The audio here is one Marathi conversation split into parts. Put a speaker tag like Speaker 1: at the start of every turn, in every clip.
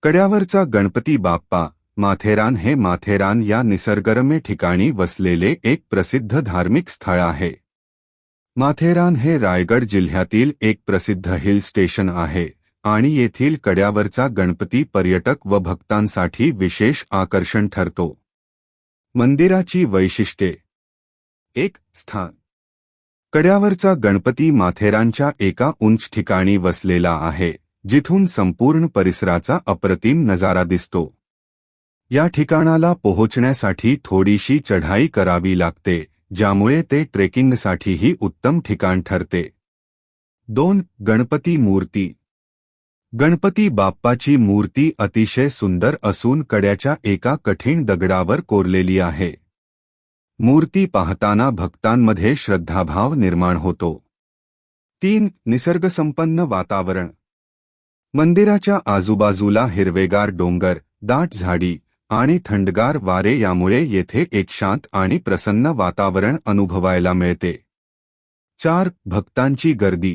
Speaker 1: कड्यावरचा गणपती बाप्पा माथेरान हे माथेरान या निसर्गरम्य ठिकाणी वसलेले एक प्रसिद्ध धार्मिक स्थळ आहे। माथेरान हे रायगड जिल्ह्यातील एक प्रसिद्ध हिल स्टेशन आहे आणि येथील कड्यावरचा गणपती पर्यटक व भक्तांसाठी विशेष आकर्षण ठरतो। मंदिराची वैशिष्ट्ये। एक स्थान। कड्यावरचा गणपती माथेरानच्या एका उंच ठिकाणी वसलेला आहे, जिथून संपूर्ण परिसराचा अप्रतिम नजारा दिसतो। या ठिकाणाला पोहोचण्यासाठी थोडीशी चढाई करावी लागते, ज्यामुळे ते ट्रेकिंगसाठीही उत्तम ठिकाण ठरते। 2. गणपती मूर्ती। गणपती बाप्पाची मूर्ती अतिशय सुंदर असून कड्याच्या एका कठीण दगडावर कोरलेली आहे। मूर्ती पाहताना भक्तांमध्ये श्रद्धाभाव निर्माण होतो। 3. निसर्गसंपन्न वातावरण। मंदिराच्या आजूबाजूला हिरवेगार डोंगर, दाट झाडी आणि थंडगार वारे यामुळे येथे एक शांत आणि प्रसन्न वातावरण अनुभवायला मिळते। 4. भक्तांची गर्दी।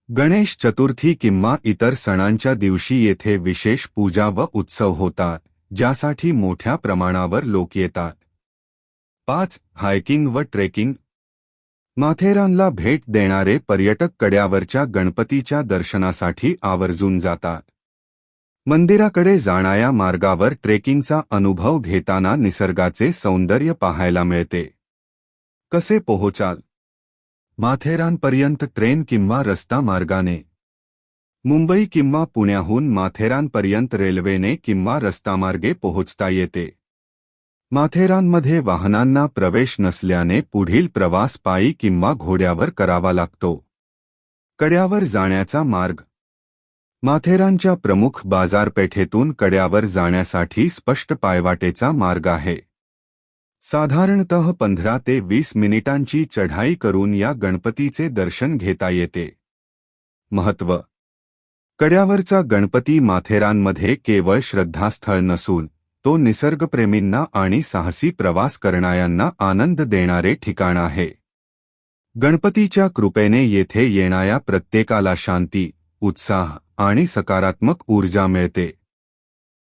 Speaker 1: गणेश चतुर्थी किंवा इतर सणांच्या दिवशी येथे विशेष पूजा व उत्सव होतात, ज्यासाठी मोठ्या प्रमाणावर लोक येतात। 5. हायकिंग व ट्रेकिंग। माथेरानला भेट देणारे पर्यटक कड्यावरच्या गणपतीच्या दर्शनासाठी आवर्जून जातात। मंदिराकडे जाणाऱ्या मार्गावर ट्रेकिंगचा अनुभव घेताना निसर्गाचे सौंदर्य पाहायला मिळते। कसे पोहोचाल? माथेरानपर्यंत ट्रेन किंवा रस्ता मार्गाने। मुंबई किंवा पुण्याहून माथेरानपर्यंत रेल्वेने किंवा रस्तामार्गे पोहोचता येते। माथेरानमध्ये वाहनांना प्रवेश नसल्याने पुढील प्रवास पायी किंवा घोड्यावर करावा लागतो। कड्यावर जाण्याचा मार्ग। माथेरानच्या प्रमुख बाजारपेठेतून कड्यावर जाण्यासाठी स्पष्ट पायवाटेचा मार्ग आहे। साधारणतः 15 ते 20 मिनिटांची चढाई करून या गणपतीचे दर्शन घेता येते। महत्त्व। कड्यावरचा गणपती माथेरानमध्ये केवळ श्रद्धास्थळ नसून तो निसर्गप्रेमींना आणि साहसी प्रवास करणाऱ्यांना आनंद देणारे ठिकाण आहे। गणपतीच्या कृपेने येथे येणाऱ्या प्रत्येकाला शांती, उत्साह आणि सकारात्मक ऊर्जा मिळते।